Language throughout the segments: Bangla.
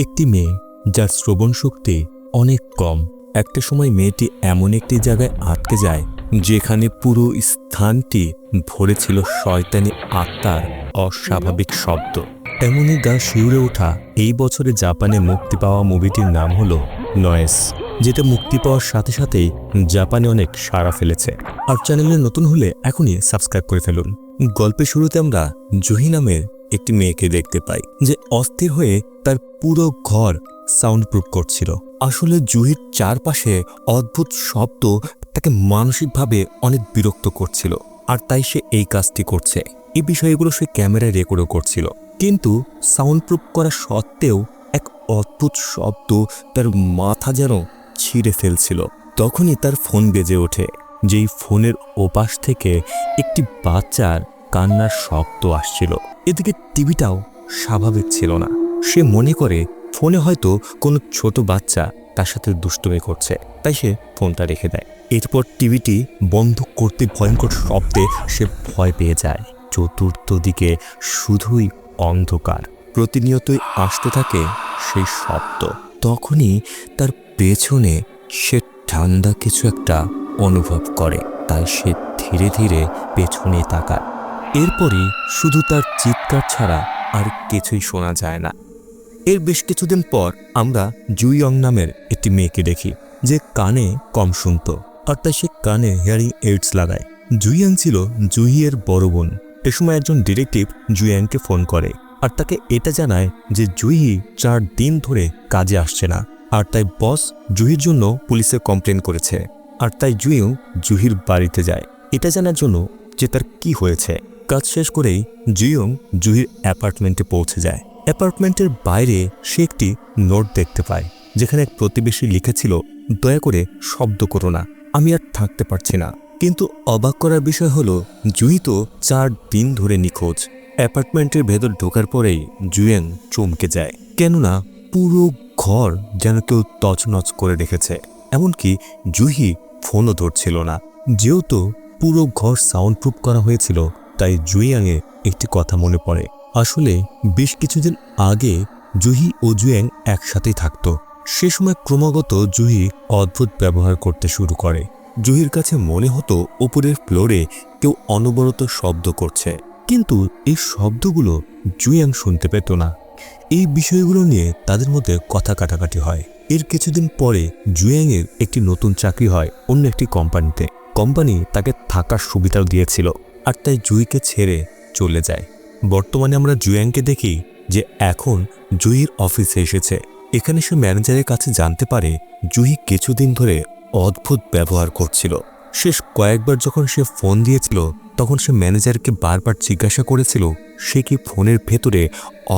একটি মেয়ে যার শ্রবণ শক্তি অনেক কম। একটা সময় মেয়েটি এমন একটি জায়গায় আটকে যায় যেখানে পুরো স্থানটি ভরে ছিল শয়তানি আত্মার অস্বাভাবিক শব্দ। এমনই গা শিউরে ওঠা এই বছরে জাপানে মুক্তি পাওয়া মুভিটির নাম হলো নয়েস, যেটা মুক্তি পাওয়ার সাথে সাথেই জাপানে অনেক সাড়া ফেলেছে। আর চ্যানেলে নতুন হলে এখনই সাবস্ক্রাইব করে ফেলুন। গল্পের শুরুতে আমরা জুহি নামের একটি মেয়েকে দেখতে পাই যে অস্থির হয়ে তার পুরো ঘর সাউন্ড প্রুফ করছিল। আসলে জুহির চারপাশে অদ্ভুত শব্দ তাকে মানসিকভাবে অনেক বিরক্ত করছিল, আর তাই সে এই কাজটি করছে। এই বিষয়গুলো সে ক্যামেরায় রেকর্ডও করছিল, কিন্তু সাউন্ড প্রুফ করা সত্ত্বেও এক অদ্ভুত শব্দ তার মাথা যেন ছিঁড়ে ফেলছিল। তখনই তার ফোন বেজে ওঠে, যেই ফোনের ওপাশ থেকে একটি বাচ্চার কান্নার শব্দ আসছিল। এদিকে টিভিটাও স্বাভাবিক ছিল না। সে মনে করে ফোনে হয়তো কোনো ছোট বাচ্চা তার সাথে দুষ্টুমি করছে, তাই সে ফোনটা রেখে দেয়। এরপর টিভিটি বন্ধ করতে ভয়ঙ্কর শব্দে সে ভয় পেয়ে যায়। চতুর্থ দিকে শুধুই অন্ধকার, প্রতিনিয়তই আসতে থাকে সেই শব্দ। তখনই তার পেছনে সে ঠান্ডা কিছু একটা অনুভব করে, তাই সে ধীরে ধীরে পেছনে তাকায়। এরপরই শুধু তার চিৎকার ছাড়া আর কিছুই শোনা যায় না। এর বেশ কিছুদিন পর আমরা জুইয়ং নামের একটি মেয়েকে দেখি যে কানে কম শুনত, আর তাই সে কানে হিয়ারিং এইডস লাগায়। জুইয়াং ছিল জুহিয়ের বড় বোন। এ সময় একজন ডিটেকটিভ জুইয়াংকে ফোন করে আর তাকে এটা জানায় যে জুহি 4 দিন ধরে কাজে আসছে না, আর তাই বস জুহির জন্য পুলিশে কমপ্লেন করেছে। আর তাই জুইয়ং জুহির বাড়িতে যায় এটা জানার জন্য যে তার কি হয়েছে। কাজ শেষ করেই জুইয়ং জুহির অ্যাপার্টমেন্টে পৌঁছে যায়। অ্যাপার্টমেন্টের বাইরে সে একটি নোট দেখতে পায়, যেখানে এক প্রতিবেশী লিখেছিল, দয়া করে শব্দ করো না, আমি আর থাকতে পারছি না। কিন্তু অবাক করার বিষয় হলো জুহি তো 4 দিন ধরে নিখোঁজ। অ্যাপার্টমেন্টের ভেতর ঢোকার পরেই জুইয়ং চমকে যায়, কেননা পুরো ঘর যেন কেউ তছনছ করে রেখেছে। এমনকি জুহি ফোনও ধরছিল না। যেহেতু পুরো ঘর সাউন্ড প্রুফ করা হয়েছিল, তাই জুইয়াংয়ের একটি কথা মনে পড়ে। আসলে বেশ কিছুদিন আগে জুহি ও জুইয়াং একসাথেই থাকত। সে সময় ক্রমাগত জুহি অদ্ভুত ব্যবহার করতে শুরু করে। জুহির কাছে মনে হতো উপরের ফ্লোরে কেউ অনবরত শব্দ করছে, কিন্তু এই শব্দগুলো জুইয়াং শুনতে পেত না। এই বিষয়গুলো নিয়ে তাদের মধ্যে কথা কাটাকাটি হয়। এর কিছুদিন পরে জুইয়াংয়ের একটি নতুন চাকরি হয় অন্য একটি কোম্পানিতে। কোম্পানি তাকে থাকার সুবিধাও দিয়েছিল, আর তাই জুহিকে ছেড়ে চলে যায়। বর্তমানে আমরা জুইয়াংকে দেখি যে এখন জুহির অফিসে এসেছে। এখানে সে ম্যানেজারের কাছে জানতে পারে জুহি কিছুদিন ধরে অদ্ভুত ব্যবহার করছিল। শেষ কয়েকবার যখন সে ফোন দিয়েছিল, তখন সে ম্যানেজারকে বারবার জিজ্ঞাসা করেছিল সে কি ফোনের ভেতরে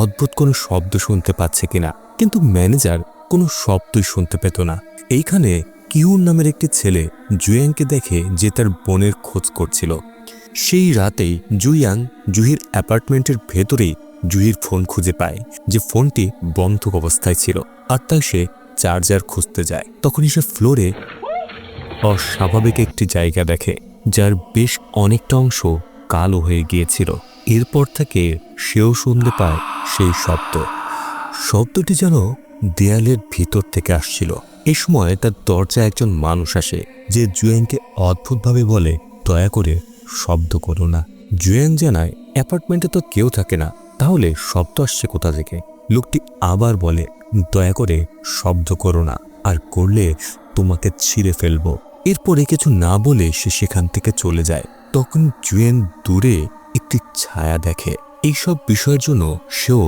অদ্ভুত কোনো শব্দ শুনতে পাচ্ছে কিনা, কিন্তু ম্যানেজার কোনো শব্দই শুনতে পেত না। এইখানে কিউন নামের একটি ছেলে জুইয়াংকে দেখে যে তার বোনের খোঁজ করছিল। সেই রাতেই জুইয়াং জুহির অ্যাপার্টমেন্টের ভেতরেই জুহির ফোন খুঁজে পায়, যে ফোনটি বন্ধ অবস্থায় ছিল, আর তাই সে চার্জার খুঁজতে যায়। তখনই সে ফ্লোরে অস্বাভাবিক একটি জায়গা দেখে, যার বেশ অনেকটা অংশ কালো হয়ে গিয়েছিল। এরপর থেকে সেও শুনতে পায় সেই শব্দটি যেন দেয়ালের ভিতর থেকে আসছিল। এই সময় তার দরজায় একজন মানুষ আসে, যে জুইয়াংকে অদ্ভুতভাবে বলে, দয়া করে শব্দ করো না। জুইয়াং জানায় অ্যাপার্টমেন্টে তো কেউ থাকে না, তাহলে শব্দ আসছে কোথা থেকে। লোকটি আবার বলে, দয়া করে শব্দ করো না, আর করলে তোমাকে ছিঁড়ে ফেলবো। এরপরে কিছু না বলে সে সেখান থেকে চলে যায়। তখন জুইয়াং দূরে একটি ছায়া দেখে। এইসব বিষয়ের জন্য সেও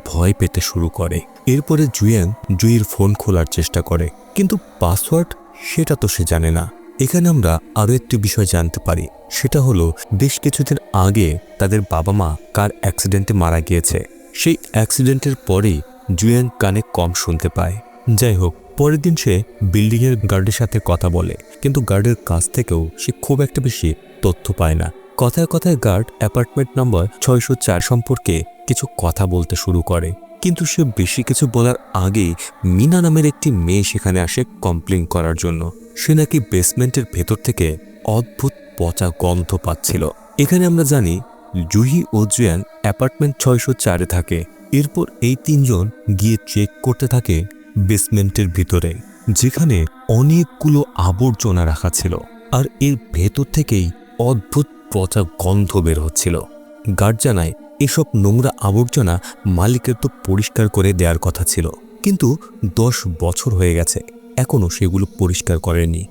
ভয় পেতে শুরু করে। এরপরে জুইয়াং জুহির ফোন খোলার চেষ্টা করে, কিন্তু পাসওয়ার্ড সেটা তো সে জানে না। এখানে আমরা আরও একটি বিষয় জানতে পারি, সেটা হলো বেশ কিছুদিন আগে তাদের বাবা মা কার অ্যাক্সিডেন্টে মারা গিয়েছে। সেই অ্যাক্সিডেন্টের পরেই জুইয়াং কানে কম শুনতে পায়। যাই হোক, পরের দিন সে বিল্ডিংয়ের গার্ডের সাথে কথা বলে, কিন্তু গার্ডের কাছ থেকেও সে খুব একটা বেশি তথ্য পায় না। কথায় কথায় গার্ড অ্যাপার্টমেন্ট নম্বর 604 সম্পর্কে কিছু কথা বলতে শুরু করে, কিন্তু সে বেশি কিছু বলার আগেই মিনা নামের একটি মেয়ে সেখানে আসে কমপ্লেন করার জন্য। সে নাকি বেসমেন্টের ভেতর থেকে অদ্ভুত পচা গন্ধ পাচ্ছিল। এখানে আমরা জানি জুহি ও জুইয়াং অ্যাপার্টমেন্ট 604-এ থাকে। এরপর এই তিনজন গিয়ে চেক করতে থাকে বেসমেন্টের ভিতরে, যেখানে অনেকগুলো আবর্জনা রাখা ছিল, আর এর ভেতর থেকেই অদ্ভুত পচা গন্ধ বের হচ্ছিল। গার্ড জানায় এসব নোংরা আবর্জনা মালিকের তো পরিষ্কার করে দেওয়ার কথা ছিল, কিন্তু 10 বছর হয়ে গেছে এখনও সেগুলো পরিষ্কার করেনি।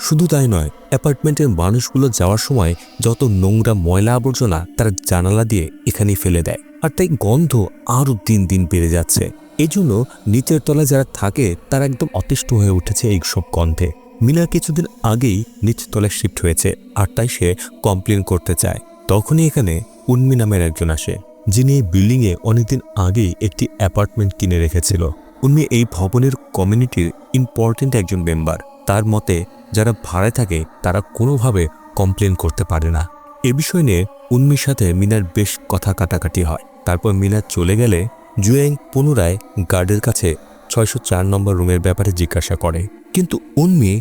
শুধু তাই নয়, অ্যাপার্টমেন্টের মানুষগুলো যাওয়ার সময় যত নোংরা ময়লা আবর্জনা তারা জানালা দিয়ে এখানেই ফেলে দেয়, আর তাই গন্ধ আরও দিন দিন বেড়ে যাচ্ছে। এই জন্য নিচের তলায় যারা থাকে তারা একদম অতিষ্ঠ হয়ে উঠেছে এই সব গন্ধে। মিনা কিছুদিন আগেই নিচের তলায় শিফট হয়েছে, আর তাই সে কমপ্লেন করতে চায়। তখনই এখানে উন্মি নামের একজন আসে, যিনি এই বিল্ডিংয়ে অনেকদিন আগেই একটি অ্যাপার্টমেন্ট কিনে রেখেছিল। উন্মি এই ভবনের কমিউনিটির ইম্পর্টেন্ট একজন মেম্বার। তার মতে যারা ভাড়ায় থাকে তারা কোনোভাবে কমপ্লেন করতে পারে না। এ বিষয় নিয়ে উন্মির সাথে মিনার বেশ কথা কাটাকাটি হয়। তারপর মিনা চলে গেলে জুয়েং পুনরায় গার্ডের কাছে 604 নম্বর রুমের ব্যাপারে জিজ্ঞাসা করে, কিন্তু উন্মি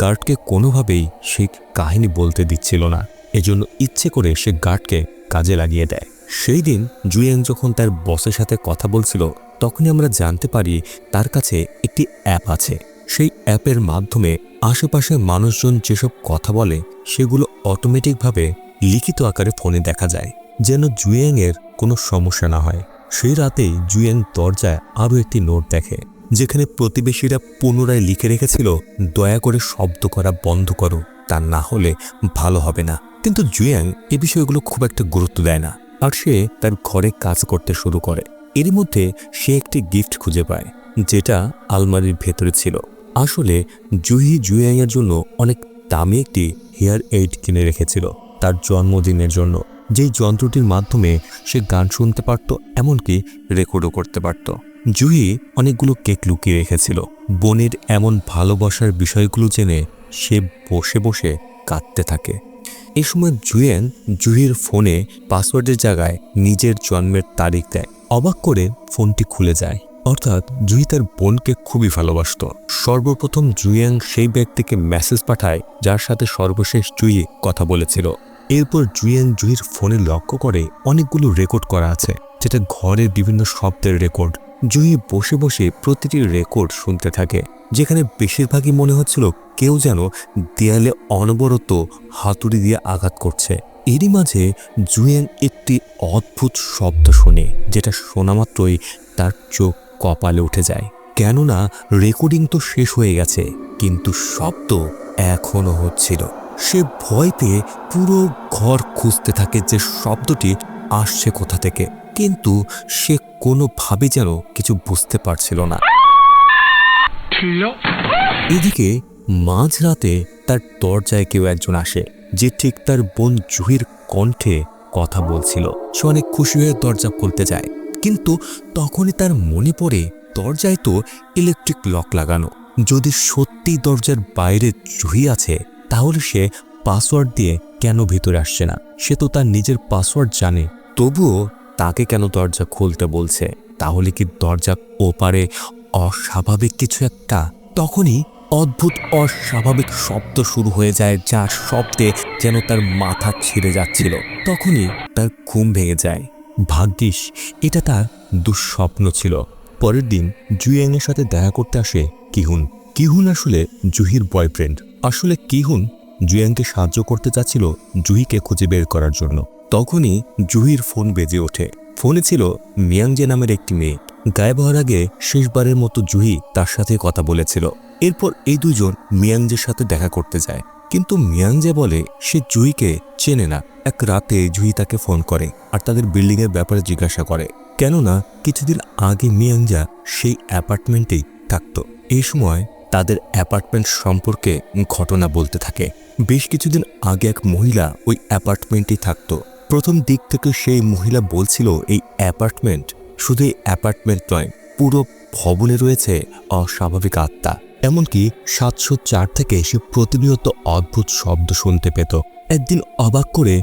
গার্ডকে কোনোভাবেই সেই কাহিনী বলতে দিচ্ছিল না। এজন্য ইচ্ছে করে সে গার্ডকে কাজে লাগিয়ে দেয়। সেই দিন জুয়েং যখন তার বসের সাথে কথা বলছিল, তখনই আমরা জানতে পারি তার কাছে একটি অ্যাপ আছে। সেই অ্যাপের মাধ্যমে আশেপাশের মানুষজন যেসব কথা বলে সেগুলো অটোমেটিকভাবে লিখিত আকারে ফোনে দেখা যায়, যেন জুয়েংয়ের কোনো সমস্যা না হয়। সেই রাতেই জুয়েং দরজায় আরও একটি নোট দেখে, যেখানে প্রতিবেশীরা পুনরায় লিখে রেখেছিল, দয়া করে শব্দ করা বন্ধ করো, তা না হলে ভালো হবে না। কিন্তু জুয়েং এ বিষয়গুলো খুব একটা গুরুত্ব দেয় না, আর সে তার ঘরে কাজ করতে শুরু করে। এর মধ্যে সে একটি গিফট খুঁজে পায়, যেটা আলমারির ভেতরে ছিল। আসলে জুহি জুয়েংয়ের জন্য অনেক দামি একটি হেয়ার এইড কিনে রেখেছিল তার জন্মদিনের জন্য, যেই যন্ত্রটির মাধ্যমে সে গান শুনতে পারত, এমনকি রেকর্ডও করতে পারত। জুহি অনেকগুলো কেক লুকিয়ে রেখেছিল। বোনের এমন ভালোবাসার বিষয়গুলো জেনে সে বসে বসে কাঁদতে থাকে। এ সময় জুয়েং জুহির ফোনে পাসওয়ার্ডের জায়গায় নিজের জন্মের তারিখ দেয়। অবাক করে ফোনটি খুলে যায়। অর্থাৎ জুহি তার বোনকে খুবই ভালোবাসত। সর্বপ্রথম জুয়েং সেই ব্যক্তিকে মেসেজ পাঠায় যার সাথে সর্বশেষ জুহি কথা বলেছিল। এরপর জুয়েং জুহির ফোনে লক্ষ্য করে অনেকগুলো রেকর্ড করা আছে, যেটা ঘরের বিভিন্ন শব্দের রেকর্ড। জুহি বসে বসে প্রতিটি রেকর্ড শুনতে থাকে, যেখানে বেশিরভাগই মনে হচ্ছিল কেউ যেন দেয়ালে অনবরত হাতুড়ি দিয়ে আঘাত করছে। এরই মাঝে জুয়েং একটি অদ্ভুত শব্দ শোনে, যেটা শোনা মাত্রই তার চোখ কপালে উঠে যায়। কেননা রেকর্ডিং তো শেষ হয়ে গেছে, কিন্তু শব্দ এখনো হচ্ছিল। সে ভয় পেয়ে পুরো ঘর খুঁজতে থাকে যে শব্দটি আসছে কোথা থেকে, কিন্তু সে কোনোভাবে যেন কিছু বুঝতে পারছিল না। এদিকে মাঝরাতে তার দরজায় কেউ একজন আসে, যে ঠিক তার বোন জুহির কণ্ঠে কথা বলছিল। সে অনেক খুশি হয়ে দরজা খুলতে যায়, কিন্তু তখনই তার মনে পড়ে দরজায় তো ইলেকট্রিক লক লাগানো। যদি সত্যি দরজার বাইরে জুহি আছে, তাহলে সে পাসওয়ার্ড দিয়ে কেন ভিতরে আসছে না? সে তো তার নিজের পাসওয়ার্ড জানে, তবুও তাকে কেন দরজা খুলতে বলছে? তাহলে কি দরজা ওপারে অস্বাভাবিক কিছু একটা? তখনই অদ্ভুত অস্বাভাবিক শব্দ শুরু হয়ে যায়, যা শব্দে যেন তার মাথা ছিঁড়ে যাচ্ছিল। তখনই তার ঘুম ভেঙে যায়। ভাগ্যিস এটা তার দুঃস্বপ্ন ছিল। পরের দিন জুয়েংয়ের সাথে দেখা করতে আসে কিহুন। কিহুন আসলে জুহির বয়ফ্রেন্ড। আসলে কিহুন জুয়েংকে সাহায্য করতে চাচ্ছিল জুহিকে খুঁজে বের করার জন্য। তখনই জুহির ফোন বেজে ওঠে। ফোনে ছিল মিয়াংজে নামের একটি মেয়ে। গায়েব হওয়ার আগে শেষবারের মতো জুহি তার সাথে কথা বলেছিল। এরপর এই দুজন মিয়াংজের সাথে দেখা করতে যায়, কিন্তু মিয়াংজে বলে সে জুহিকে চেনে না। এক রাতে জুহি তাকে ফোন করে আর তাদের বিল্ডিংয়ের ব্যাপারে জিজ্ঞাসা করে, কেননা কিছুদিন আগে মিয়াংজা সেই অ্যাপার্টমেন্টেই থাকতো। এই সময় তাদের অ্যাপার্টমেন্ট সম্পর্কে ঘটনা বলতে থাকে। বেশ কিছুদিন আগে এক মহিলা ওই অ্যাপার্টমেন্টেই থাকতো। প্রথম দিক থেকে সেই মহিলা বলছিল এই অ্যাপার্টমেন্ট শুধু এই অ্যাপার্টমেন্ট নয়, পুরো ভবনে রয়েছে অস্বাভাবিক আত্মা। এমনকি 704 থেকে সে প্রতিনিয়ত অদ্ভুত শব্দ শুনতে পেত। একদিন অবাক করে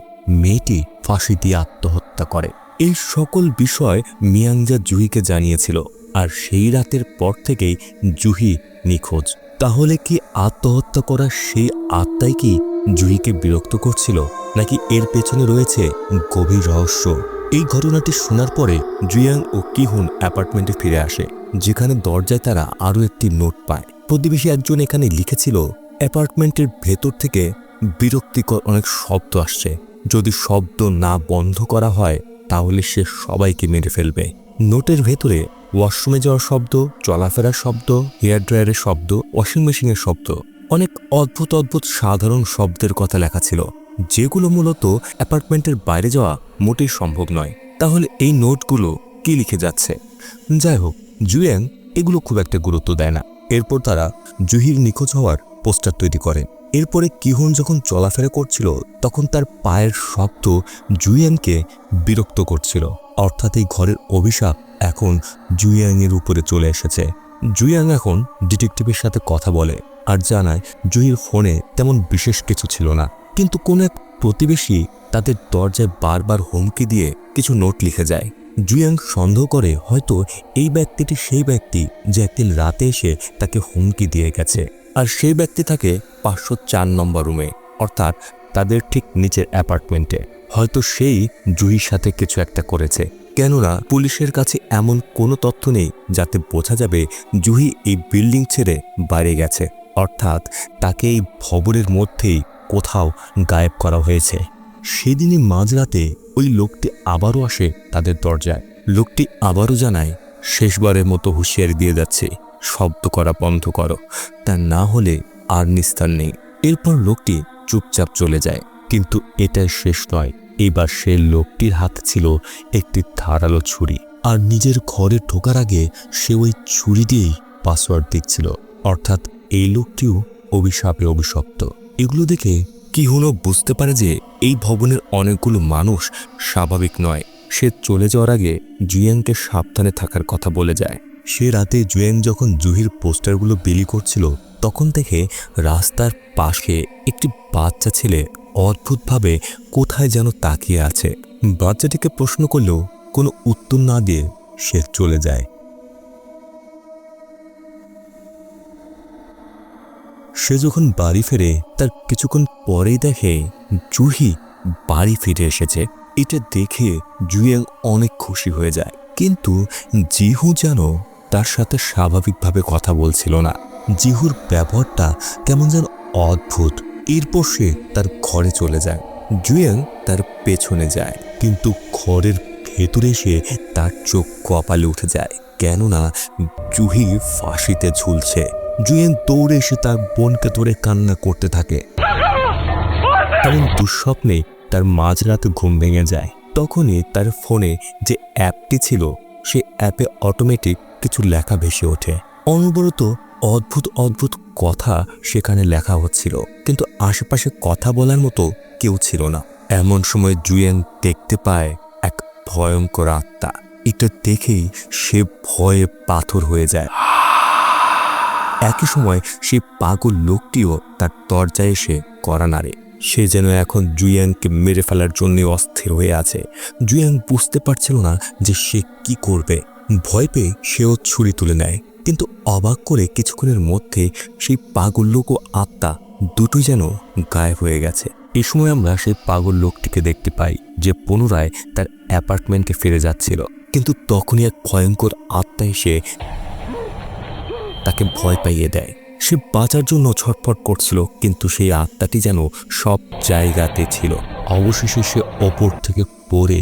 মেয়েটি ফাঁসি দিয়ে আত্মহত্যা করে। এই সকল বিষয় মিয়াংজা জুহিকে জানিয়েছিল, আর সেই রাতের পর থেকেই জুহি নিখোঁজ। তাহলে কি আত্মহত্যা করা সেই আত্মাই কি জুহিকে বিরক্ত করছিল, নাকি এর পেছনে রয়েছে গভীর রহস্য? এই ঘটনাটি শোনার পরে জুয়াং ও কিহুন অ্যাপার্টমেন্টে ফিরে আসে, যেখানে দরজায় তারা আরও একটি নোট পায়। প্রতিবেশী একজন এখানে লিখেছিল, অ্যাপার্টমেন্টের ভেতর থেকে বিরক্তিকর অনেক শব্দ আসছে, যদি শব্দ না বন্ধ করা হয় তাহলে সে সবাইকে মেরে ফেলবে। নোটের ভেতরে ওয়াশরুমে যাওয়ার শব্দ, চলাফেরার শব্দ, হেয়ার ড্রায়ারের শব্দ, ওয়াশিং মেশিনের শব্দ, অনেক অদ্ভুত অদ্ভুত সাধারণ শব্দের কথা লেখা ছিল, যেগুলো মূলত অ্যাপার্টমেন্টের বাইরে যাওয়া মোটেই সম্ভব নয়। তাহলে এই নোটগুলো কি লিখে যাচ্ছে? যাই হোক, জুয়াং এগুলো খুব একটা গুরুত্ব দেয় না। এরপর তারা জুহির নিখোঁজ হওয়ার পোস্টার তৈরি করে। এরপরে কিহুন যখন চলাফেরা করছিল তখন তার পায়ের শব্দ জুয়াংকে বিরক্ত করছিল, অর্থাৎ এই ঘরের অভিশাপ এখন জুয়াংয়ের উপরে চলে এসেছে। জুয়াং এখন ডিটেকটিভের সাথে কথা বলে আর জানায় জুহির ফোনে তেমন বিশেষ কিছু ছিল না, কিন্তু কোনো এক প্রতিবেশী তাদের দরজায় বারবার হুমকি দিয়ে কিছু নোট লিখে যায়। জুয়াং সন্দেহ করে হয়তো এই ব্যক্তিটি সেই ব্যক্তি যে একদিন রাতে এসে তাকে হুমকি দিয়ে গেছে, আর সেই ব্যক্তি থাকে 504 নম্বর রুমে, অর্থাৎ তাদের ঠিক নিচের অ্যাপার্টমেন্টে। হয়তো সেই জুহির সাথে কিছু একটা করেছে, কেননা পুলিশের কাছে এমন কোনো তথ্য নেই যাতে বোঝা যাবে জুহি এই বিল্ডিং ছেড়ে বাইরে গেছে, অর্থাৎ তাকে এই ভবনের মধ্যেই কোথাও গায়েব করা হয়েছে। সেদিনই মাঝরাতে ওই লোকটি আবারও আসে তাদের দরজায়। লোকটি আবারও জানায়, শেষবারের মতো হুঁশিয়ারি দিয়ে যাচ্ছে, শব্দ করা বন্ধ করো, তা না হলে আর নিস্তার নেই। এরপর লোকটি চুপচাপ চলে যায়। কিন্তু এটাই শেষ নয়, এবার সে লোকটির হাতে ছিল একটি ধারালো ছুরি, আর নিজের ঘরে ঢোকার আগে সে ওই ছুরি দিয়েই পাসওয়ার্ড দিচ্ছিল, অর্থাৎ এই লোকটিও অভিশাপে অভিশপ্ত। এগুলো দেখে কিহুনও বুঝতে পারে যে এই ভবনের অনেকগুলো মানুষ স্বাভাবিক নয়। সে চলে যাওয়ার আগে জুয়াংকে সাবধানে থাকার কথা বলে যায়। সে রাতে জুয়াং যখন জুহির পোস্টারগুলো বিলি করছিল তখন দেখে রাস্তার পাশে একটি বাচ্চা ছেলে অদ্ভুতভাবে কোথায় যেন তাকিয়ে আছে। বাচ্চাটিকে প্রশ্ন করলেও কোনো উত্তর না দিয়ে সে চলে যায়। সে যখন বাড়ি ফেরে তার কিছুক্ষণ পরেই দেখে জুহি বাড়ি ফিরে এসেছে। এটা দেখে জুয়াং অনেক খুশি হয়ে যায়, কিন্তু জিহু যেন তার সাথে স্বাভাবিকভাবে কথা বলছিল না। জিহুর ব্যবহারটা কেমন যেন অদ্ভুত। এরপর সে তার ঘরে চলে যায়। জুয়াং তার পেছনে যায়, কিন্তু ঘরের ভেতরে এসে তার চোখ কপালে উঠে যায়, কেননা জুহি ফাঁসিতে ঝুলছে। জুয়াং দৌড়ে এসে তার বোনকে ধরে কান্না করতে থাকে। তেমন দুঃস্বপ্নে তার মাঝরাতে ঘুম ভেঙে যায়। তখনই তার ফোনে যে অ্যাপটি ছিল সে অ্যাপে অটোমেটিক কিছু লেখা ভেসে ওঠে। অনবরত অদ্ভুত অদ্ভুত কথা সেখানে লেখা হচ্ছিল, কিন্তু আশেপাশে কথা বলার মতো কেউ ছিল না। এমন সময় জুয়াং দেখতে পায় এক ভয়ঙ্কর আত্মা। এটা দেখেই সে ভয়ে পাথর হয়ে যায়। একই সময় সেই পাগল লোকটিও তার দরজায় এসে কড়া নাড়ে। সে যেন এখন জুয়াংকে মেরে ফেলার জন্য অস্থির হয়ে আছে। জুয়াং বুঝতে পারছিল না যে সে কি করবে। ভয় পেয়ে সেও ছুরি তুলে নেয়, কিন্তু অবাক করে কিছুক্ষণের মধ্যে সেই পাগল লোক ও আত্মা দুটোই যেন গায়েব হয়ে গেছে। এই সময় আমরা সেই পাগল লোকটিকে দেখতে পাই যে পুনরায় তার অ্যাপার্টমেন্টে ফিরে যাচ্ছিল, কিন্তু তখনই এক ভয়ঙ্কর আত্মা এসে তাকে ভয় পাইয়ে দেয়। সে বাঁচার জন্য ছটফট করছিল, কিন্তু সেই আত্মাটি যেন সব জায়গাতে ছিল। অবশেষে সে ওপর থেকে পড়ে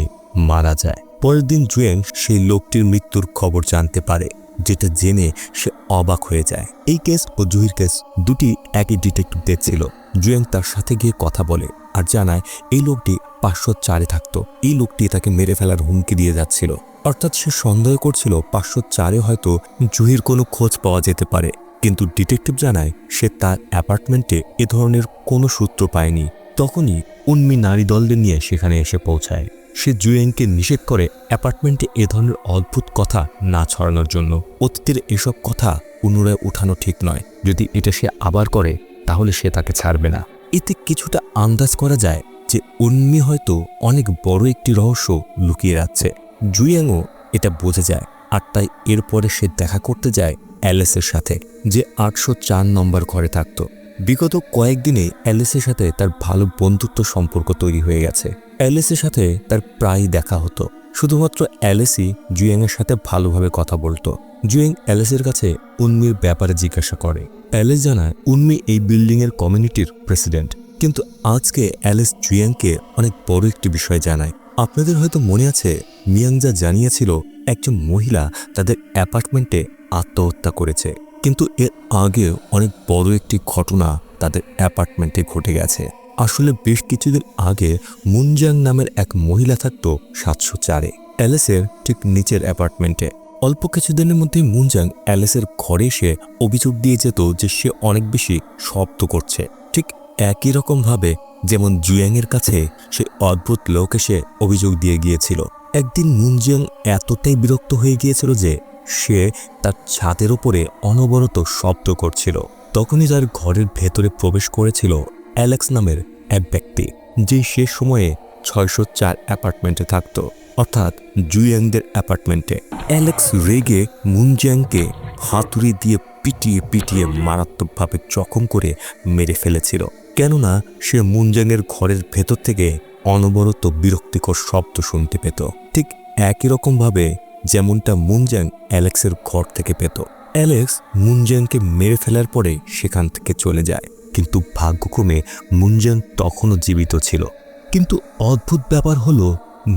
মারা যায়। পরের দিন জুয়াং সেই লোকটির মৃত্যুর খবর জানতে পারে, যেটা জেনে সে অবাক হয়ে যায়। এই কেস ও জুহির কেস দুটি একই ডিটেকটিভ দেখছিল। জুয়াং তার সাথে গিয়ে কথা বলে আর জানায় এই লোকটি 504-এ থাকতো। এই লোকটি তাকে মেরে ফেলার হুমকি দিয়ে যাচ্ছিল, অর্থাৎ সে সন্দেহ করছিল 504-এ হয়তো জুহির কোনো খোঁজ পাওয়া যেতে পারে। কিন্তু ডিটেকটিভ জানায় সে তার অ্যাপার্টমেন্টে এ ধরনের কোনো সূত্র পায়নি। তখনই উন্মি নারী দলদের নিয়ে সেখানে এসে পৌঁছায়। সে জুয়াংকে নিষেধ করে অ্যাপার্টমেন্টে এ ধরনের অদ্ভুত কথা না ছড়ানোর জন্য। অতীতের এসব কথা পুনরায় উঠানো ঠিক নয়, যদি এটা সে আবার করে তাহলে সে তাকে ছাড়বে না। এতে কিছুটা আন্দাজ করা যায় যে উন্মি হয়তো অনেক বড় একটি রহস্য লুকিয়ে রাখছে। জুয়াংও এটা বোঝে যায়, আর তাই এরপরে সে দেখা করতে যায় অ্যালেসের সাথে, যে 804 নম্বর ঘরে থাকত। বিগত কয়েকদিনে অ্যালেসের সাথে তার ভালো বন্ধুত্ব সম্পর্ক তৈরি হয়ে গেছে। অ্যালেসের সাথে তার প্রায় দেখা হতো। শুধুমাত্র অ্যালেসই জুয়েংয়ের সাথে ভালোভাবে কথা বলতো। জুয়েং অ্যালেসের কাছে উন্মির ব্যাপারে জিজ্ঞাসা করে। অ্যালেস জানায় উন্মি এই বিল্ডিংয়ের কমিউনিটির প্রেসিডেন্ট। কিন্তু আজকে অ্যালেস জুয়েংকে অনেক বড় একটি বিষয় জানায়। আপনাদের হয়তো মনে আছে মিয়াং যা জানিয়েছিল একজন মহিলা তাদের অ্যাপার্টমেন্টে আত্মহত্যা করেছে, কিন্তু এর আগেও অনেক বড় একটি ঘটনা তাদের অ্যাপার্টমেন্টে ঘটে গেছে। আসলে বেশ কিছুদিন আগে মুনজাং নামের এক মহিলা থাকতো 704-এ, অ্যালেসের ঠিক নিচের অ্যাপার্টমেন্টে। অল্প কিছুদিনের মধ্যেই মুনজাং অ্যালেসের ঘরে এসে অভিযোগ দিয়ে যেত যে সে অনেক বেশি শব্দ করছে, ঠিক একই রকমভাবে যেমন জুয়াংয়ের কাছে সে অদ্ভুত লোক এসে অভিযোগ দিয়ে গিয়েছিল। একদিন মুনজাং এতটাই বিরক্ত হয়ে গিয়েছিল যে সে তার ছাদের ওপরে অনবরত শব্দ করছিল। তখনই তার ঘরের ভেতরে প্রবেশ করেছিল অ্যালেক্স নামের এক ব্যক্তি, যে সে সময়ে 604 অ্যাপার্টমেন্টে থাকত, অর্থাৎ জুয়াংদের অ্যাপার্টমেন্টে। অ্যালেক্স রেগে মুনজাংকে হাতুড়ি দিয়ে পিটিয়ে পিটিয়ে মারাত্মকভাবে জখম করে মেরে ফেলেছিল, কেননা সে মুনজাংয়ের ঘরের ভেতর থেকে অনবরত বিরক্তিকর শব্দ শুনতে পেত, ঠিক একই রকমভাবে যেমনটা মুনজাং অ্যালেক্সের ঘর থেকে পেত। অ্যালেক্স মুনজাংকে মেরে ফেলার পরে সেখান থেকে চলে যায়, কিন্তু ভাগ্যক্রমে মুনজাং তখনও জীবিত ছিল। কিন্তু অদ্ভুত ব্যাপার হলো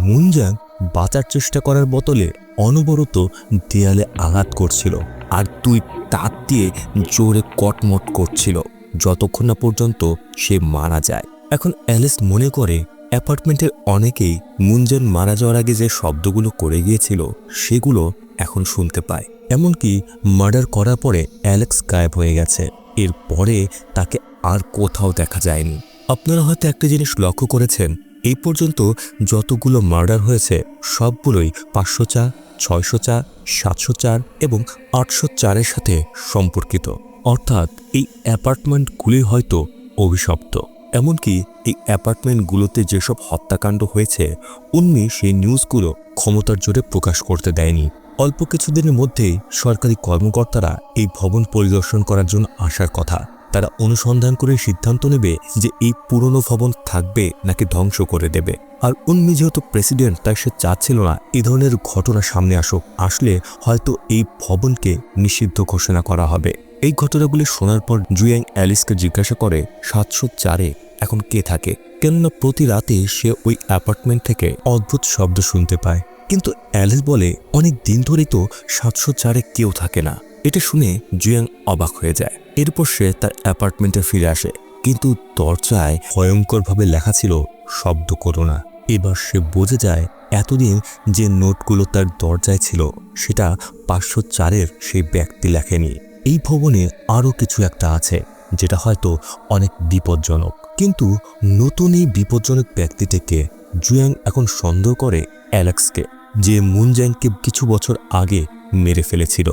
মুনজাং বাঁচার চেষ্টা করার বদলে অনবরত দেয়ালে আঘাত করছিল আর দুই দাঁত দিয়ে জোরে কটমট করছিল, যতক্ষণ না পর্যন্ত সে মারা যায়। এখন অ্যালেক্স মনে করে অ্যাপার্টমেন্টের অনেকেই মুনজাং মারা যাওয়ার আগে যে শব্দগুলো করে গিয়েছিল সেগুলো এখন শুনতে পায়। এমনকি মার্ডার করার পরে অ্যালেক্স গায়েব হয়ে গেছে, এরপরে তাকে আর কোথাও দেখা যায়নি। আপনারা হয়তো একটা জিনিস লক্ষ্য করেছেন, এই পর্যন্ত যতগুলো মার্ডার হয়েছে সবগুলোই 504, 604, 704 এবং 804-এর সাথে সম্পর্কিত, অর্থাৎ এই অ্যাপার্টমেন্টগুলি হয়তো অভিশপ্ত। এমনকি এই অ্যাপার্টমেন্টগুলোতে যেসব হত্যাকাণ্ড হয়েছে উন্মি সেই নিউজগুলো ক্ষমতার জোরে প্রকাশ করতে দেয়নি। অল্প কিছুদিনের মধ্যেই সরকারি কর্মকর্তারা এই ভবন পরিদর্শন করার জন্য আসার কথা। তারা অনুসন্ধান করে সিদ্ধান্ত নেবে যে এই পুরনো ভবন থাকবে নাকি ধ্বংস করে দেবে। আর উন্মি যেহেতু প্রেসিডেন্ট, তাই সে চাচ্ছিল না এই ধরনের ঘটনা সামনে আসুক, আসলে হয়তো এই ভবনকে নিষিদ্ধ ঘোষণা করা হবে। এই ঘটনাগুলি শোনার পর জুয়াং অ্যালিসকে জিজ্ঞাসা করে 704-এ এখন কে থাকে, কেননা প্রতি রাতে সে ওই অ্যাপার্টমেন্ট থেকে অদ্ভুত শব্দ শুনতে পায়। কিন্তু অ্যালিস বলে অনেক দিন ধরেই তো 704-এ কেউ থাকে না। এটা শুনে জুয়াং অবাক হয়ে যায়। এরপর সে তার অ্যাপার্টমেন্টে ফিরে আসে, কিন্তু দরজায় ভয়ঙ্করভাবে লেখা ছিল শব্দ করো না। এবার সে বুঝে যায় এতদিন যে নোটগুলো তার দরজায় ছিল সেটা 504-এর সেই ব্যক্তি লেখেনি। এই ভবনে আরও কিছু একটা আছে যেটা হয়তো অনেক বিপজ্জনক। কিন্তু নতুন এই বিপজ্জনক ব্যক্তিটিকে জুয়াং এখন সন্দেহ করে অ্যালেক্সকে, যে মুনজাংকে কিছু বছর আগে মেরে ফেলেছিল।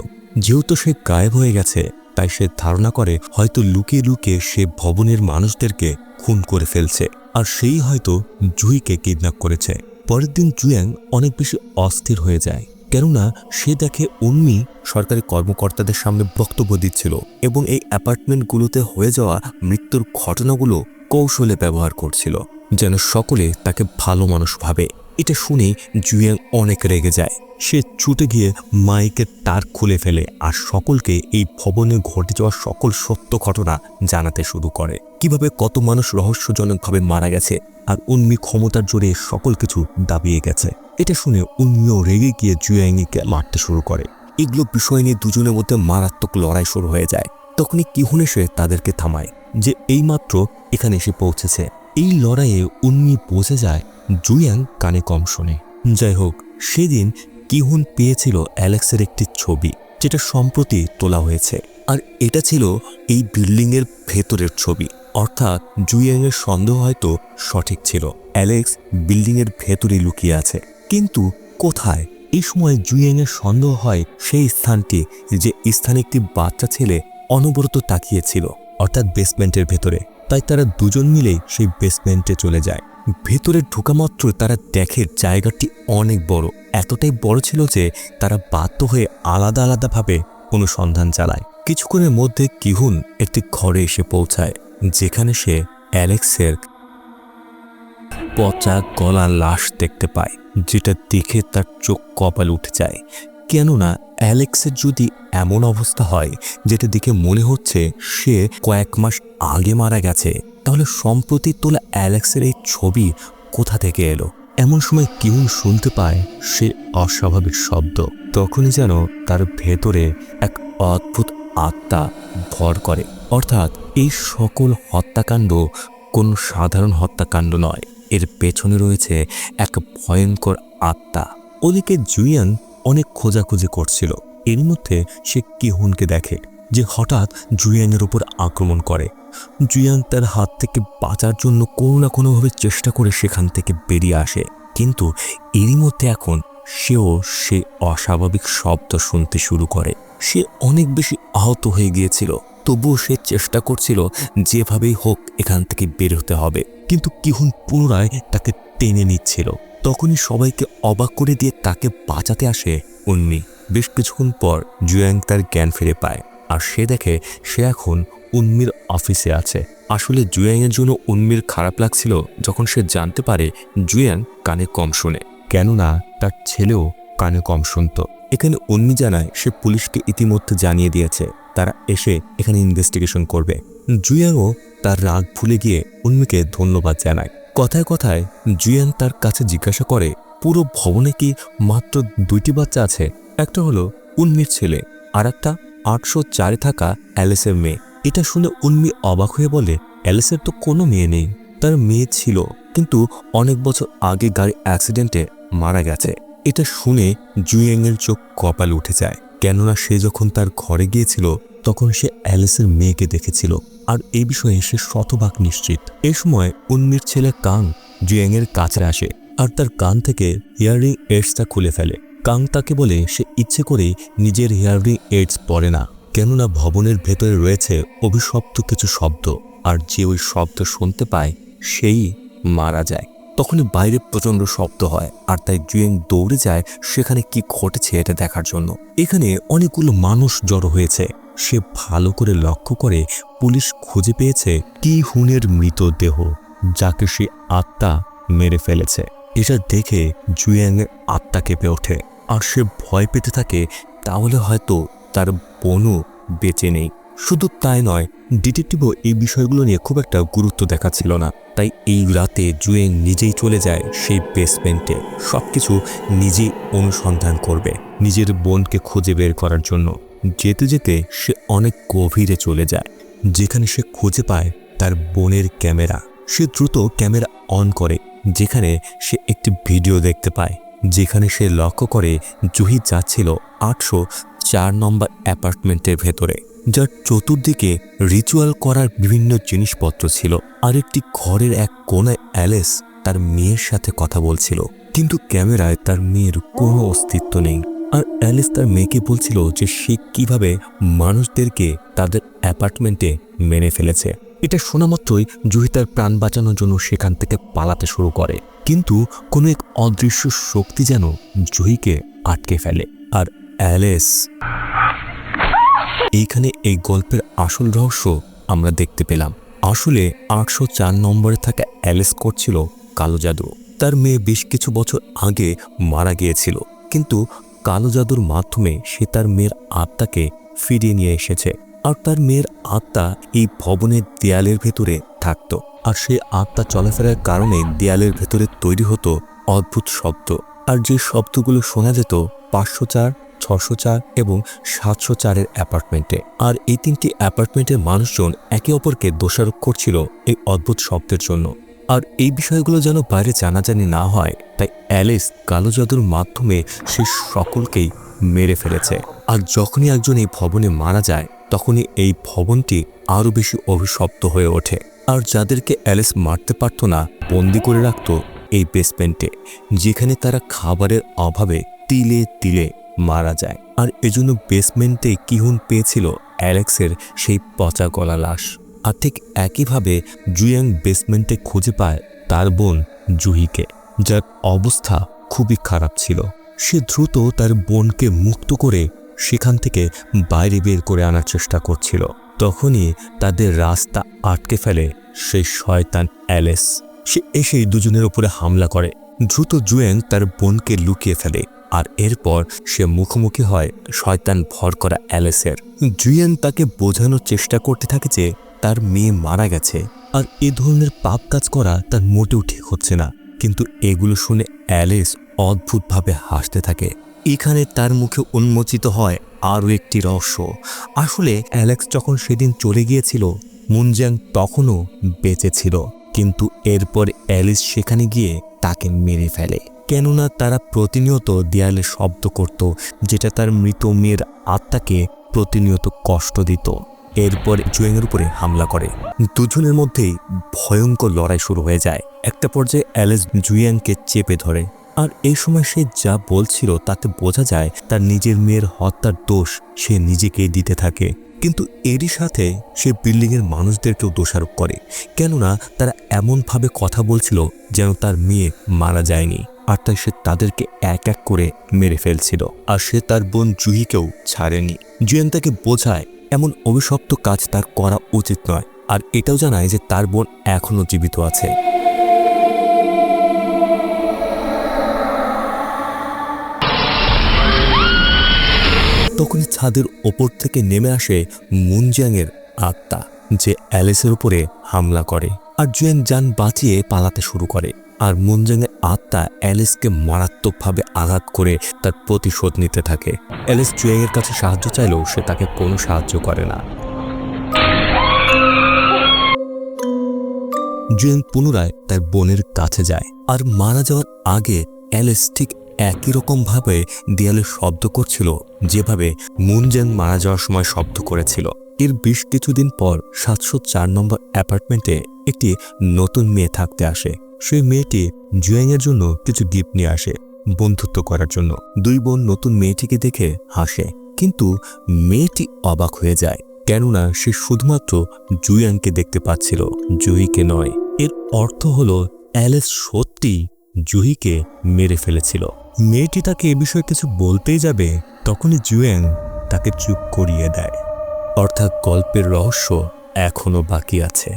যেহেতু সে গায়েব হয়ে গেছে, তাই সে ধারণা করে হয়তো লুকিয়ে লুকিয়ে সে ভবনের মানুষদেরকে খুন করে ফেলছে, আর সেই হয়তো জুইকে কিডন্যাপ করেছে। পরের দিন জুয়াং অনেক বেশি অস্থির হয়ে যায়, কেননা সে দেখে উন্মি সরকারি কর্মকর্তাদের সামনে বক্তব্য দিচ্ছিল এবং এই অ্যাপার্টমেন্টগুলোতে হয়ে যাওয়া মৃত্যুর ঘটনাগুলো কৌশলে ব্যবহার করছিল, যেন সকলে তাকে ভালো মানুষ ভাবে। এটা শুনে জুয়াং অনেক রেগে যায়। সে ছুটে গিয়ে মাইকের তার খুলে ফেলে আর সকলকে এই ভবনে ঘটে যাওয়া সকল সত্য ঘটনা জানাতে শুরু করে, কিভাবে কত মানুষ রহস্যজনকভাবে মারা গেছে আর উন্মি ক্ষমতার জোরে সকল কিছু দাবিয়ে গেছে। এটা শুনে উন্মিও রেগে গিয়ে জুয়াংকে মারতে শুরু করে। এগুলো বিষয় নিয়ে দুজনের মধ্যে মারাত্মক লড়াই শুরু হয়ে যায়। তখনই কিহুন এসে তাদেরকে থামায় যে এইমাত্র এখানে এসে পৌঁছেছে। এই লড়াইয়ে উন্মি বুঝে যায় জুয়াং কানে কম শোনে। যাই হোক, সেদিন কিহুন পেয়েছিল অ্যালেক্সের একটি ছবি, যেটা সম্প্রতি তোলা হয়েছে, আর এটা ছিল এই বিল্ডিংয়ের ভেতরের ছবি, অর্থাৎ জুয়াংয়ের সন্দেহ হয়তো সঠিক ছিল, অ্যালেক্স বিল্ডিংয়ের ভেতরে লুকিয়ে আছে। কিন্তু কোথায়? এই সময় জুয়াংয়ের সন্দেহ হয় সেই স্থানটি, যে স্থানে একটি বাচ্চা ছেলে অনবরত তাকিয়েছিল, অর্থাৎ বেসমেন্টের ভেতরে। তাই তারা দুজন মিলেই সেই বেসমেন্টে চলে যায়। ভেতরে ঢোকামাত্র তারা দেখে জায়গাটি অনেক বড়, এতটাই বড় ছিল যে তারা বাধ্য হয়ে আলাদা আলাদাভাবে অনুসন্ধান চালায়। কিছুক্ষণের মধ্যে কিহুন একটি ঘরে এসে পৌঁছায়, যেখানে সে পচা গলা লাশ দেখতে পায়, যেটা দেখে তার চোখ কপাল উঠে যায়। কেননা অ্যালেক্সের যদি এমন অবস্থা হয় যেটা দেখে মনে হচ্ছে সে কয়েক মাস আগে মারা গেছে, তাহলে সম্প্রতি তোলা অ্যালেক্সের এই ছবি কোথা থেকে এলো? এমন সময় কিউন শুনতে পায় সে অস্বাভাবিক শব্দ। তখনই যেন তার ভেতরে এক অদ্ভুত আত্মা ভর করে। অর্থাৎ এই সকল হত্যাকাণ্ড কোন সাধারণ হত্যাকাণ্ড নয়, এর পেছনে রয়েছে এক ভয়ঙ্কর আত্মা। ওদিকে জুয়ান অনেক খোঁজাখুঁজি করছিল। এর মধ্যে সে কিহুনকে দেখে যে হঠাৎ জুয়ানের উপর আক্রমণ করে। জুয়ান তার হাত থেকে বাঁচার জন্য কোনো না কোনোভাবে চেষ্টা করে সেখান থেকে বেরিয়ে আসে, কিন্তু এরই মধ্যে এখন সেও সে অস্বাভাবিক শব্দ শুনতে শুরু করে। সে অনেক বেশি আহত হয়ে গিয়েছিল, তবুও সে চেষ্টা করছিল যেভাবেই হোক এখান থেকে বের হতে হবে, কিন্তু কিহুন পুনরায় তাকে টেনে নিচ্ছিল। তখনই সবাইকে অবাক করে দিয়ে তাকে বাঁচাতে আসে উন্মি। বেশ কিছুক্ষণ পর জুয়াং তার জ্ঞান ফিরে পায়, আর সে দেখে সে এখন উন্মির অফিসে আছে। আসলে জুয়াংয়ের জন্য উন্মির খারাপ লাগছিল যখন সে জানতে পারে জুয়াং কানে কম শোনে, কেননা তার ছেলেও কানে কম শুনত। এখানে উন্মি জানায় সে পুলিশকে ইতিমধ্যে জানিয়ে দিয়েছে, তারা এসে এখানে ইনভেস্টিগেশন করবে। জুয়াংও তার রাগ ভুলে গিয়ে উন্মিকে ধন্যবাদ জানায়। কথায় কথায় জুয়ান তার কাছে জিজ্ঞাসা করে পুরো ভবনে কি মাত্র 2টি বাচ্চা আছে? একটা হলো উন্মির ছেলে, আর একটা 804-এ থাকা অ্যালেসের মেয়ে। এটা শুনে উন্মি অবাক হয়ে বলে, অ্যালেসের তো কোনো মেয়ে নেই। তার মেয়ে ছিল, কিন্তু অনেক বছর আগে গাড়ি অ্যাক্সিডেন্টে মারা গেছে। এটা শুনে জুয়াংয়ের চোখ কপাল উঠে যায়, কেননা সে যখন তার ঘরে গিয়েছিল তখন সে অ্যালেসের মেয়েকে দেখেছিল, আর এই বিষয়ে সে শতভাগ নিশ্চিত। এই সময় উন্মির ছেলে কাং জুয়াংয়ের কাছে আসে আর তার কান থেকে হিয়ারিং এইডসটা খুলে ফেলে। কাং তাকে বলে সে ইচ্ছে করেই নিজের হিয়ারিং এইডস পরে না, কেননা ভবনের ভেতরে রয়েছে অভিশপ্ত কিছু শব্দ, আর যে ওই শব্দ শুনতে পায় সেই মারা যায়। তখনই বাইরে প্রচণ্ড শব্দ হয়, আর তাই জুয়াং দৌড়ে যায় সেখানে কি ঘটেছে এটা দেখার জন্য। এখানে অনেকগুলো মানুষ জড়ো হয়েছে। সে ভালো করে লক্ষ্য করে পুলিশ খুঁজে পেয়েছে কিহুনের মৃতদেহ, যাকে সে আত্মা মেরে ফেলেছে। এটা দেখে জুয়াংয়ের আত্মা কেঁপে ওঠে, আর সে ভয় পেতে থাকে তাহলে হয়তো তার বোনও বেঁচে নেই। শুধু তাই নয়, ডিটেকটিভও এই বিষয়গুলো নিয়ে খুব একটা গুরুত্ব দেখাচ্ছিল না। তাই এই রাতে জুয়েং নিজেই চলে যায় সেই বেসমেন্টে, সবকিছু নিজেই অনুসন্ধান করবে নিজের বোনকে খুঁজে বের করার জন্য। যেতে যেতে সে অনেক গভীরে চলে যায়, যেখানে সে খুঁজে পায় তার বোনের ক্যামেরা। সে দ্রুত ক্যামেরা অন করে, যেখানে সে একটি ভিডিও দেখতে পায়, যেখানে সে লক্ষ্য করে জুহি যাচ্ছিল 804 নম্বর অ্যাপার্টমেন্টের ভেতরে, যার চতুর্দিকে রিচুয়াল করার বিভিন্ন জিনিসপত্র ছিল। আর একটি ঘরের এক কোণায় অ্যালেস তার মেয়ের সাথে কথা বলছিল, কিন্তু ক্যামেরায় তার মেয়ের কোনো অস্তিত্ব নেই। আর অ্যালেস তার মেয়েকে বলছিল যে সে কিভাবে মানুষদেরকে তাদের অ্যাপার্টমেন্টে মেনে ফেলেছে। এটা শোনা মাত্রই জুহি তার প্রাণ বাঁচানোর জন্য সেখান থেকে পালাতে শুরু করে, কিন্তু কোনো এক অদৃশ্য শক্তি যেন জুহিকে আটকে ফেলে। আর অ্যালেস, এইখানে এই গল্পের আসল রহস্য আমরা দেখতে পেলাম। আসলে 804 নম্বরে থাকা অ্যালেস করছিল কালো জাদু। তার মেয়ে বেশ কিছু বছর আগে মারা গিয়েছিল, কিন্তু কালো জাদুর মাধ্যমে সে তার মেয়ের আত্মাকে ফিরিয়ে নিয়ে এসেছে। আর তার মেয়ের আত্মা এই ভবনের দেয়ালের ভেতরে থাকত, আর সেই আত্মা চলাফেরার কারণে দেয়ালের ভেতরে তৈরি হতো অদ্ভুত শব্দ। আর যে শব্দগুলো শোনা যেত 504, 604 এবং 704-এর অ্যাপার্টমেন্টে। আর এই 3টি অ্যাপার্টমেন্টের মানুষজন একে অপরকে দোষারোপ করছিল এই অদ্ভুত শব্দের জন্য। আর এই বিষয়গুলো যেন বাইরে জানাজানি না হয়, তাই অ্যালেস কালো জাদুর মাধ্যমে সে সকলকেই মেরে ফেলেছে। আর যখনই একজন এই ভবনে মারা যায়, তখনই এই ভবনটি আরও বেশি অভিশপ্ত হয়ে ওঠে। আর যাদেরকে অ্যালেস মারতে পারত না, বন্দি করে রাখত এই বেসমেন্টে, যেখানে তারা খাবারের অভাবে তিলে তিলে মারা যায়। আর এজন্য বেসমেন্টে কিহুন পেয়েছিল অ্যালেক্সের সেই পচা গলা লাশ। আর ঠিক একইভাবে জুয়াং বেসমেন্টে খুঁজে পায় তার বোন জুহিকে, যার অবস্থা খুবই খারাপ ছিল। সে দ্রুত তার বোনকে মুক্ত করে সেখান থেকে বাইরে বের করে আনার চেষ্টা করছিল। তখনই তাদের রাস্তা আটকে ফেলে সেই শয়তান অ্যালেস। সে এসেই দুজনের উপরে হামলা করে। দ্রুত জুয়েং তার বোনকে লুকিয়ে ফেলে, আর এরপর সে মুখোমুখি হয় শয়তান ভর করা অ্যালিসের। জুয়েং তাকে বোঝানোর চেষ্টা করতে থাকে যে তার মেয়ে মারা গেছে, আর এ ধরনের পাপ কাজ করা তার মোটেও ঠিক হচ্ছে না। কিন্তু এগুলো শুনে অ্যালিস অদ্ভুতভাবে হাসতে থাকে। এখানে তার মুখে উন্মোচিত হয় আরও একটি রহস্য। আসলে অ্যালেক্স যখন সেদিন চলে গিয়েছিল, মুনজাং তখনও বেঁচে ছিল, কিন্তু এরপর অ্যালিস সেখানে গিয়ে তাকে মেরে ফেলে। কেননা তারা প্রতিনিয়ত দেয়ালে শব্দ করত, যেটা তার মৃত মেয়ের আত্মাকে প্রতিনিয়ত কষ্ট দিত। এরপর জুয়েংয়ের উপরে হামলা করে। দুজনের মধ্যেই ভয়ঙ্কর লড়াই শুরু হয়ে যায়। একটা পর্যায়ে অ্যালিস জুয়েংকে চেপে ধরে, আর এই সময় সে যা বলছিল তাতে বোঝা যায় তার নিজের মেয়ের হত্যার দোষ সে নিজেকেই দিতে থাকে। কিন্তু এরই সাথে সে বিল্ডিংয়ের মানুষদেরকেও দোষারোপ করে, কেননা তারা এমনভাবে কথা বলছিল যেন তার মেয়ে মারা যায়নি, আর তাই সে তাদেরকে এক এক করে মেরে ফেলছিল। আর সে তার বোন জুহিকেও ছাড়েনি। জুয়েন তাকে বোঝায় এমন অভিশপ্ত কাজ তার করা উচিত নয়, আর এটাও জানায় যে তার বোন এখনও জীবিত আছে। তখনই ছাদের ওপর থেকে নেমে আসে মুনজাংয়ের আত্মা, যে অ্যালিসের উপরে হামলা করে, আর জুয়েন যান বাঁচিয়ে পালাতে শুরু করে। আর মুনজাংয়ের আত্মা অ্যালিসকে মারাত্মকভাবে আঘাত করে তার প্রতিশোধ নিতে থাকে। অ্যালিস জুয়েংয়ের কাছে সাহায্য চাইলেও সে তাকে কোনো সাহায্য করে না। জুয়েং পুনরায় তার বোনের কাছে যায়, আর মারা যাওয়ার আগে অ্যালিস ঠিক একই রকমভাবে দেয়ালে শব্দ করছিল যেভাবে মুনজাং মারা যাওয়ার সময় শব্দ করেছিল। এর বেশ কিছুদিন পর 704 নম্বর অ্যাপার্টমেন্টে একটি নতুন মেয়ে থাকতে আসে। সেই মেয়েটি জুয়েংয়ের জন্য কিছু গিফট নিয়ে আসে বন্ধুত্ব করার জন্য। দুই বোন নতুন মেয়েটিকে দেখে হাসে, কিন্তু মেয়েটি অবাক হয়ে যায়, কেননা সে শুধুমাত্র জুয়েংকে দেখতে পাচ্ছিল, জুহিকে নয়। এর অর্থ হলো অ্যালিস সত্যি জুহিকে মেরে ফেলেছিল। মেয়েটি তাকে এ বিষয়ে কিছু বলতেই যাবে, তখনই জুয়েং তাকে চুপ করিয়ে দেয়। অর্থাৎ গল্পের রহস্য এখনো বাকি আছে।